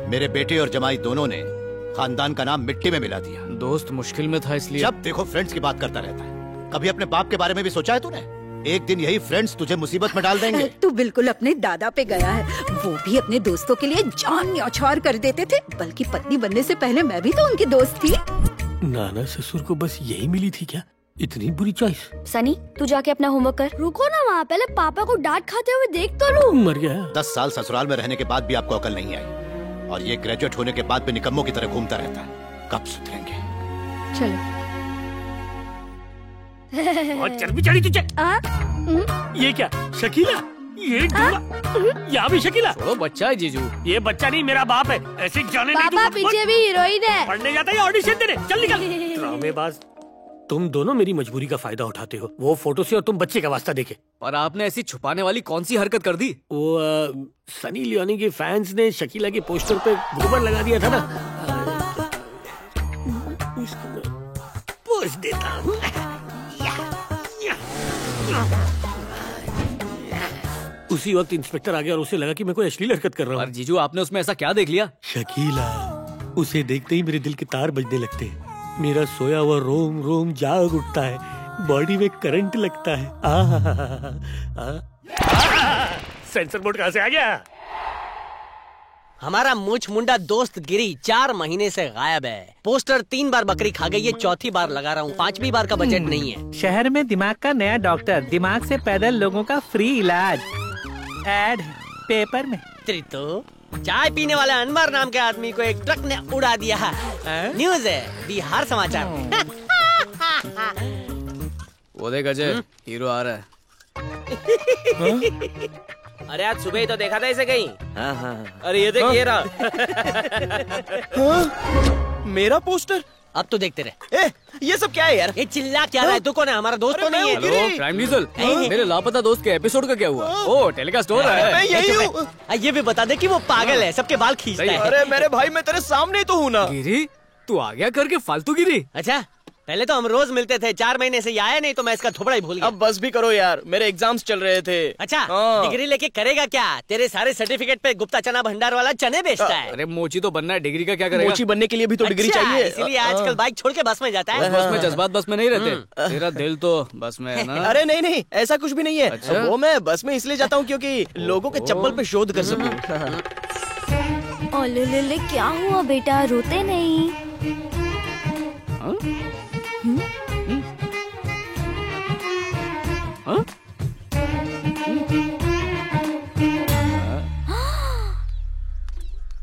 मेरे बेटे और जमाई दोनों ने खानदान का नाम मिट्टी में मिला दिया। दोस्त मुश्किल में था इसलिए। जब देखो फ्रेंड्स की बात करता रहता है। कभी अपने बाप के बारे में भी सोचा है तूने? एक दिन यही फ्रेंड्स तुझे मुसीबत में डाल देंगे। तू बिल्कुल अपने दादा पे गया है। वो भी अपने दोस्तों के लिए जान न्यौछावर कर देते थे। बल्कि पत्नी बनने से पहले मैं भी तो उनकी दोस्त थी। नाना ससुर को बस यही मिली थी क्या? इतनी बुरी चॉइस। सनी, तू जाके अपना होमवर्क कर। रुको ना वहाँ, पहले पापा को डांट खाते हुए देख तो लूं। मर गया। 10 साल ससुराल में रहने के बाद भी आपको अकल नहीं आई, और ये ग्रेजुएट होने के बाद भी निकम्मों की तरह घूमता रहता है। कब सुधरेंगे? चलो। और चर्बी चढ़ी तुझे। ये क्या शकीला? ये यहाँ भी शकीला? छोड़ो, बच्चा है जीजू। ये बच्चा नहीं, मेरा बाप है। ऐसे जाने नहीं पापा पीछे भी हीरोइन है। पढ़ने जाता है ऑडिशन देने। चल निकल। ड्रामेबाज। तुम दोनों मेरी मजबूरी का फायदा उठाते हो। वो फोटो से और तुम बच्चे का वास्ता देखे। और आपने ऐसी छुपाने वाली कौन सी हरकत कर दी? वो सनी लियोनी के फैंस ने शकीला के पोस्टर पे गोबर लगा दिया था ना। पोस्ट देता हूँ। उसी वक्त इंस्पेक्टर आ गया और उसे लगा कि मैं कोई अश्लील हरकत कर रहा हूँ। और जीजू, आपने उसमें ऐसा क्या देख लिया? शकीला, उसे देखते ही मेरे दिल के तार बजने लगते हैं। मेरा सोया हुआ रोम रोम जाग उठता है। बॉडी में करंट लगता है। सेंसर बोर्ड कहाँ से आ गया? हमारा मूछ मुंडा दोस्त गिरी 4 महीने से गायब है। पोस्टर 3 बार बकरी खा गई है, 4थी बार लगा रहा हूँ। 5वीं बार का बजट नहीं है। शहर में दिमाग का नया डॉक्टर, दिमाग से पैदल लोगों का फ्री इलाज। एड पेपर में। तो चाय पीने वाले अनवर नाम के आदमी को एक ट्रक ने उड़ा दिया है। न्यूज है, बिहार समाचार। वो देख अजय, हीरो आ रहा है। अरे आज सुबह ही तो देखा था इसे कहीं। अरे ये देख, ये रहा। मेरा पोस्टर। अब तो देखते रहे। ये सब क्या है यार? ये चिल्ला क्या रहा है? तू कौन है? हमारा दोस्त तो नहीं है। हेलो क्राइम डीजल, मेरे लापता दोस्त के एपिसोड का क्या हुआ? ओ, टेलीकास्ट हो रहा है। मैं यही हूँ। ये भी बता दे कि वो पागल है, सबके बाल खींचता है। अरे मेरे भाई, मैं तेरे सामने ही तो हूँ ना। गिरी, तू आ गया करके फालतू गिरी। अच्छा, पहले तो हम रोज मिलते थे, 4 महीने से आया नहीं, तो मैं इसका थोपड़ा ही भूल गया। अब बस भी करो यार, मेरे एग्जाम्स चल रहे थे। अच्छा, डिग्री लेके करेगा क्या? तेरे सारे सर्टिफिकेट पे गुप्ता चना भंडार वाला चने बेचता है। अरे मोची तो बनना है, डिग्री का क्या करेगा? मोची बनने के लिए भी तो डिग्री चाहिए। इसीलिए आजकल बाइक छोड़ के बस में जाता है। बस में जज्बात बस में नहीं रहते। तेरा दिल तो बस में है ना? अरे नहीं नहीं, ऐसा कुछ भी नहीं है। अच्छा? वो मैं बस में इसलिए जाता हूँ क्योंकि लोगों के चप्पल पे शोध कर सकूं। ओले क्या हुआ बेटा, रोते नहीं?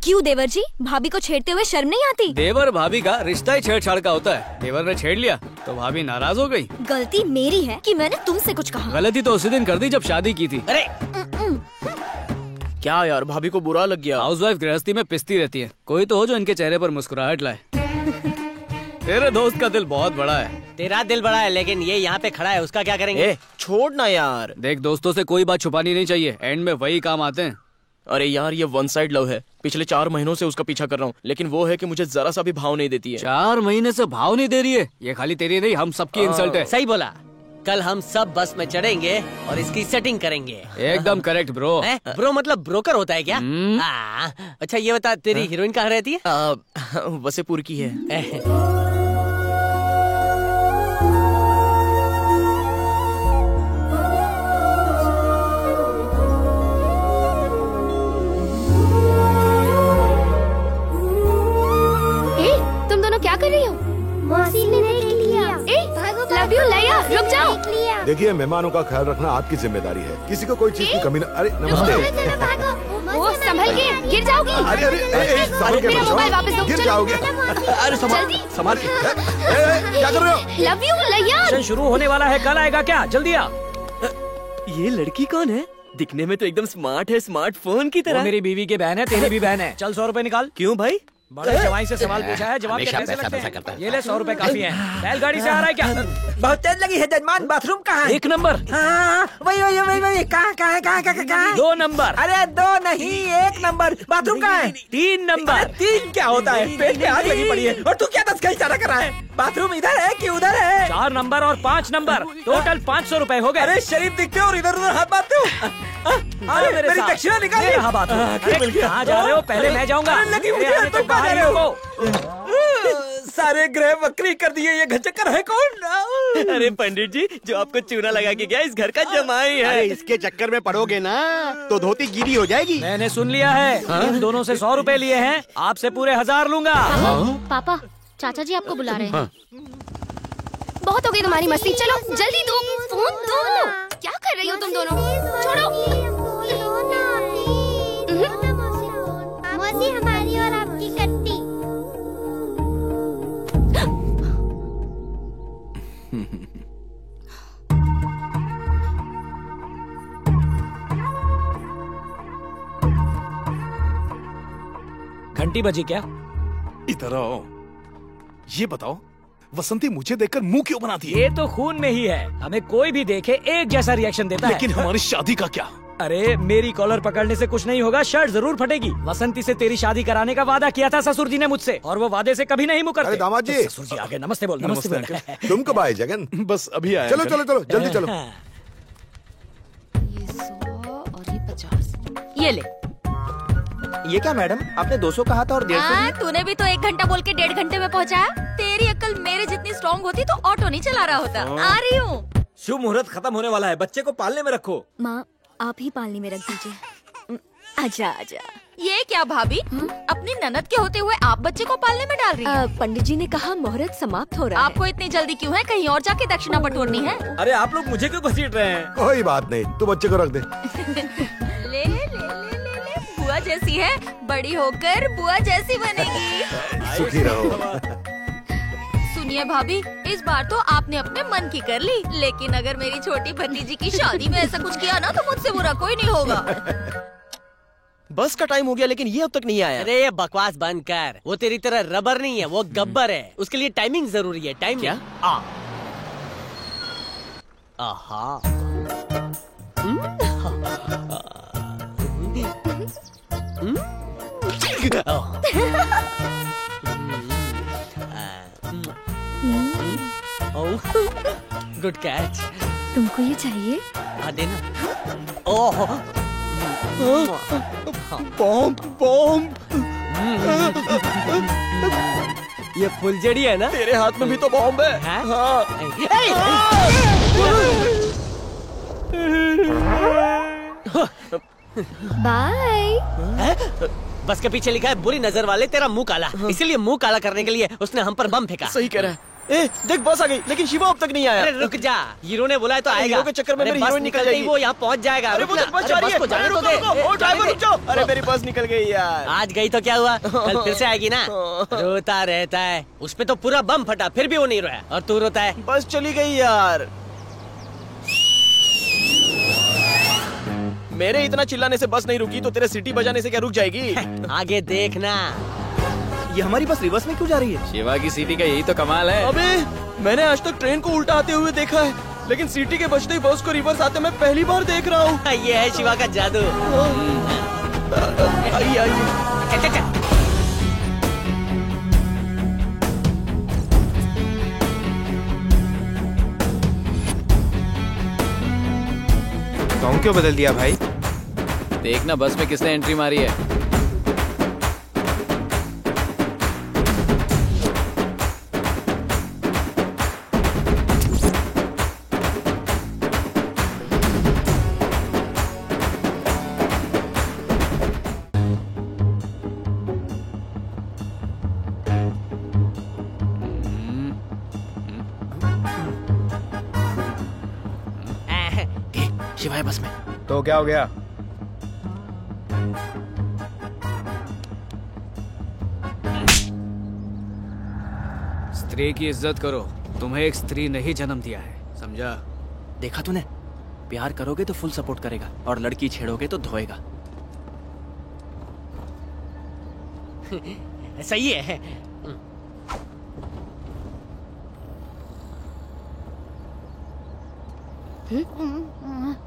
क्यों देवर जी, भाभी को छेड़ते हुए शर्म नहीं आती? देवर भाभी का रिश्ता ही छेड़छाड़ का होता है। देवर ने छेड़ लिया तो भाभी नाराज हो गई। गलती मेरी है कि मैंने तुमसे कुछ कहा। गलती तो उसी दिन कर दी जब शादी की थी। अरे क्या यार, भाभी को बुरा लग गया। हाउसवाइफ गृहस्थी में पिसती रहती है। कोई तो हो जो इनके चेहरे पर मुस्कुराहट लाए। तेरे दोस्त का दिल बहुत बड़ा है। तेरा दिल बड़ा है, लेकिन ये यहाँ पे खड़ा है, उसका क्या करेंगे? छोड़ ना यार। देख, दोस्तों से कोई बात छुपानी नहीं चाहिए, एंड में वही काम आते हैं। अरे यार, ये 1 साइड लव है। पिछले 4 महीनों से उसका पीछा कर रहा हूँ, लेकिन वो है कि मुझे जरा सा भी भाव नहीं देती है। 4 महीने से भाव नहीं दे रही है? ये खाली तेरी नहीं, हम सबकी इंसल्ट है। सही बोला। कल हम सब बस में चढ़ेंगे और इसकी सेटिंग करेंगे। एकदम करेक्ट ब्रो। ब्रो मतलब ब्रोकर होता है क्या? अच्छा ये बता, तेरी हीरोइन कहाँ रहती है? वसेपुर की है। क्या कर रही हो? मौसी ने देख लिया। लव यू लया, रुक जाओ। देखिए, मेहमानों का ख्याल रखना आपकी जिम्मेदारी है। किसी को कोई चीज की कमी न। अरे नमस्ते। वो संभल के, गिर जाओगी। अरे मेरा मोबाइल वापस दो। गिर जाओगे। अरे संभाल के। क्या कर रहे हो? लव यू लया। शुरू होने वाला है, कल आएगा क्या? जल्दी आ। ये लड़की कौन है? दिखने में तो एकदम स्मार्ट है, स्मार्टफोन की तरह। मेरी बीवी की बहन है, तेरी भी बहन है। चल 100 रुपए निकाल। क्यों भाई? बड़े जवाई से सवाल पूछा है, जवाब क्या कैसे लगते हैं? ये ले 100 रुपए काफी है। बैलगाड़ी से आ रहा है क्या? बहुत तेज लगी है जजमान। बाथरूम कहाँ है? 1 नंबर। हाँ, वही कहाँ? 2 नंबर। अरे 2 नहीं, 1 नंबर। बाथरूम कहाँ है? 3 नंबर। 3 क्या होता है? पेट में आग लगी पड़ी है और तू क्या 10 का इशारा कर रहा है? बाथरूम इधर है कि उधर है? 4 नंबर और 5 नंबर, टोटल 500 रुपए हो गए। अरे शरीफ दिखते हो और इधर उधर हाथ मारते हो। अरे मेरी दक्षिणा निकाल ली। हाँ बात कहाँ जा रहे हो? पहले मैं जाऊंगा। लगी मुझे आने तुम तक बाहर कहाँ जा रहे हो? सारे ग्रह वक्री कर दिए, ये घचक्कर है कौन? अरे पंडित जी, जो आपको चूना लगा के गया इस घर का जमाई है। अरे इसके चक्कर में पड़ोगे ना तो धोती गीली हो जाएगी। मैंने सुन लिया है। इन दोनों से 100 रुपए लिए हैं, आपसे पूरे 1000 लूंगा। पापा, चाचा जी आपको बुला रहे हैं। बहुत हो गई तुम्हारी मस्ती, चलो जल्दी दो फोन दो। क्या कर रही हो तुम दोनों? छोड़ो। मौसी हमारी और आपकी कट्टी। घंटी बजी क्या? इधर आओ, ये बताओ वसंती मुझे देखकर मुंह क्यों बनाती है? ये तो खून में ही है, हमें कोई भी देखे एक जैसा रिएक्शन देता है। लेकिन हमारी शादी का क्या? अरे मेरी कॉलर पकड़ने से कुछ नहीं होगा, शर्ट जरूर फटेगी। वसंती से तेरी शादी कराने का वादा किया था ससुर जी ने मुझसे, और वो वादे से कभी नहीं मुकरते। अरे दामाद जी। तो ससुर जी आगे नमस्ते बोल। नमस्ते बोल। तुम कब आए जगन? बस अभी आया। चलो चलो चलो जल्दी चलो। ये 100 और ये 50। ये ले। ये क्या मैडम, आपने 200 कहा था और 150? तूने भी तो 1 घंटा बोल के 1.5 घंटे में पहुंचाया। तेरी अक्ल मेरे जितनी स्ट्रांग होती तो ऑटो नहीं चला रहा होता। आ रही हूँ। शुभ मुहूर्त खत्म होने वाला है, बच्चे को पालने में रखो। माँ, आप ही पालनी में रख दीजिए। आजा आजा। ये क्या भाभी, अपनी ननद के होते हुए आप बच्चे को पालने में डाल रही हैं? पंडित जी ने कहा मुहूर्त समाप्त हो रहा है। आपको इतनी जल्दी क्यों है? कहीं और जाके दक्षिणा बटोरनी है? अरे आप लोग मुझे क्यों घसीट रहे हैं? कोई बात नहीं, तू बच्चे को रख दे। ले ले ले ले ले ले। बुआ जैसी है, बड़ी होकर बुआ जैसी बनेगी। सुखी रहो। सुनिए भाभी, इस बार तो आपने अपने मन की कर ली, लेकिन अगर मेरी छोटी भतीजी की शादी में ऐसा कुछ किया ना तो मुझसे बुरा कोई नहीं होगा। बस का टाइम हो गया लेकिन ये अब तक नहीं आया। अरे ये बकवास बंद कर, वो तेरी तरह रबर नहीं है, वो गब्बर है। उसके लिए टाइमिंग जरूरी है। टाइम क्या? आहा। Good catch. तुमको ये चाहिए? हाँ देना। ओह बॉम्ब बॉम्ब। ये फुलझड़ी है ना? तेरे हाथ में भी तो बॉम्ब है। हाँ। बाय। बस के पीछे लिखा है बुरी नजर वाले तेरा मुंह काला, इसीलिए मुंह काला करने के लिए उसने हम पर बम फेंका। सही कह रहा है। ए, देख बस आ गई, लेकिन शिवा अब तक नहीं आया। अरे रुक जा, हीरो ने बोला है तो आएगा। हीरो के चक्कर में मेरी बस हीरोइन निकल निकलते ही जाएगी। वो यहाँ पहुँच जाएगा। अरे वो तो बस जा रही है। को जाने तो दे। ओ ड्राइवर रुक जाओ। अरे मेरी बस निकल गई यार। आज गई तो क्या हुआ, कल फिर से आएगी ना। रोता रहता है, उस पे तो पूरा बम फटा फिर भी वो नहीं रोया, और तू रोता है। बस चली गई यार। मेरे इतना चिल्लाने से बस नहीं रुकी तो तेरे सीटी बजाने से क्या रुक जाएगी? आगे देखना। ये हमारी बस रिवर्स में क्यों जा रही है? शिवा की सीटी का यही तो कमाल है। अबे मैंने आज तक ट्रेन को उल्टा आते हुए देखा है, लेकिन सीटी के बजते ही बस को रिवर्स आते मैं पहली बार देख रहा हूँ। ये है शिवा का जादू। आइए आइए। चल चल चल। सॉन्ग क्यों बदल दिया भाई? देखना बस में किसने एंट्री मारी है। शिवाय बस में। तो क्या हो गया? स्त्री की इज्जत करो, तुम्हें एक स्त्री ने ही जन्म दिया है, समझा? देखा तूने, प्यार करोगे तो फुल सपोर्ट करेगा और लड़की छेड़ोगे तो धोएगा। सही है।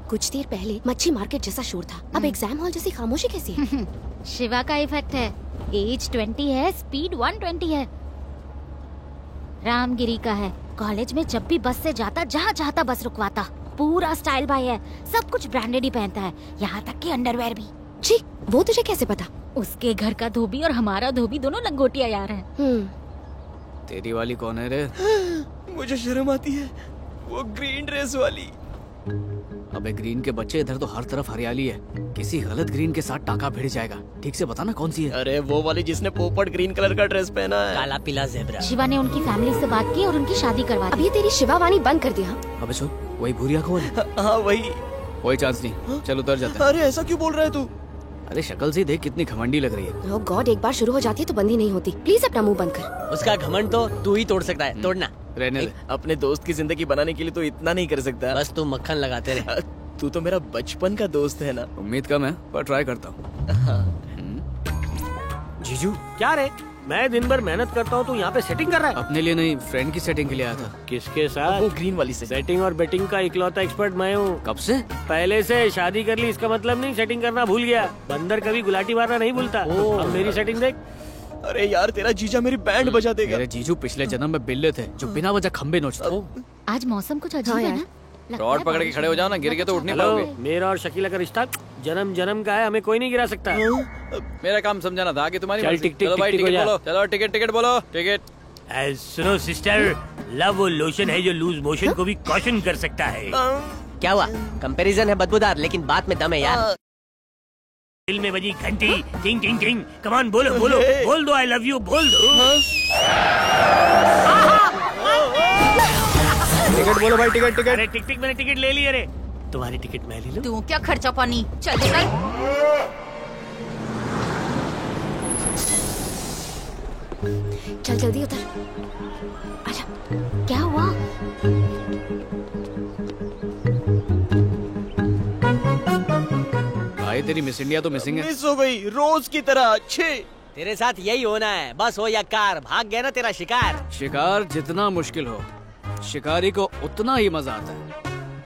कुछ देर पहले मच्छी मार्केट जैसा शोर था, अब एग्जाम हॉल जैसी खामोशी कैसी है? शिवा का इफेक्ट है। एज 20 है, स्पीड 120 है। रामगिरी का है, कॉलेज में जब भी बस से जाता जहाँ चाहता बस रुकवाता। पूरा स्टाइल बाय है, सब कुछ ब्रांडेड ही पहनता है, यहाँ तक कि अंडरवेयर भी। जी, वो तुझे कैसे पता? उसके घर का धोबी और हमारा धोबी दोनों लंगोटिया यार हैं। तेरी वाली कौन है रे? मुझे शर्म आती है, वो ग्रीन ड्रेस वाली। अबे ग्रीन के बच्चे, इधर तो हर तरफ हरियाली है, किसी गलत ग्रीन के साथ टाका भिड़ जाएगा। ठीक से बताना कौन सी है? अरे वो वाली जिसने पोपट ग्रीन कलर का ड्रेस पहना है, काला पीला ज़ेब्रा। शिवा ने उनकी फैमिली से बात की और उनकी शादी करवा दी। अभी तेरी शिवावानी बंद कर दिया। अबे सुन, वही भूरिया कौन है? हाँ वही। कोई चांस नहीं, चल उतर जाते हैं। अरे ऐसा क्यों बोल रहा है तू? अरे शक्ल से देख कितनी घमंडी लग रही है। ओह गॉड, एक बार शुरू हो जाती है तो बंद ही नहीं होती। प्लीज अपना मुंह बंद कर। उसका घमंड तो तू ही तोड़ सकता है, तोड़ना। रहने दे। अपने दोस्त की जिंदगी बनाने के लिए तो इतना नहीं कर सकता। बस तू मक्खन लगाते रहे। तू तो मेरा बचपन का दोस्त है ना। उम्मीद कम है पर ट्राई करता हूँ। जीजू क्या रे, मैं दिन भर मेहनत करता हूँ, तू यहाँ पे सेटिंग कर रहा है? अपने लिए नहीं, फ्रेंड की सेटिंग के लिए आया था। किसके साथ? वो ग्रीन वाली से। सेटिंग और बेटिंग का इकलौता एक्सपर्ट मैं हूँ। कब से? पहले से। शादी कर ली इसका मतलब नहीं सेटिंग करना भूल गया। बंदर कभी गुलाटी मारना नहीं भूलता। अब मेरी सेटिंग देख। अरे यार तेरा जीजा मेरी बैंड बजा देगा। मेरे जीजू पिछले जन्म में बिल्ले थे जो बिना वजह खंबे नोचते। आज मौसम कुछ अजीब है ना? रॉड पकड़ के खड़े हो जाओ ना, गिर के तो उठ नहीं पाओगे। मेरा और शकीला का रिश्ता जन्म जन्म का है, हमें कोई नहीं गिरा सकता। मेरा काम समझाना था कि तुम्हारी चल, मर्जी। टिक, टिक, चलो भाई टिक, टिक टिकट हो जा। बोलो, चलो टिकट बोलो, टिकट। सुनो सिस्टर, लव वो लोशन है जो लूज मोशन को भी कॉशन कर सकता है। क्या हुआ? कंपैरिजन है बदबूदार, लेकिन बात में दम है यार। दिल में बजी घंटी, टिंग टिंग टिंग। कमान बोलो बोलो, बोल दो आई लव यू, बोल दो। टिकट बोलो भाई, टिकट। अरे टिक मैंने टिकट ले ली। अरे तुम्हारी टिकट मैं ले लूं? तू क्या खर्चा पानी, चल चल। चल जल्दी उतर। आजा। क्या हुआ? भाई तेरी मिस इंडिया तो मिसिंग है। मिस हो गई रोज की तरह। अच्छे तेरे साथ यही होना है, बस हो या कार, भाग गया ना तेरा शिकार। शिकार जितना मुश्किल हो, शिकारी को उतना ही मजा आता है।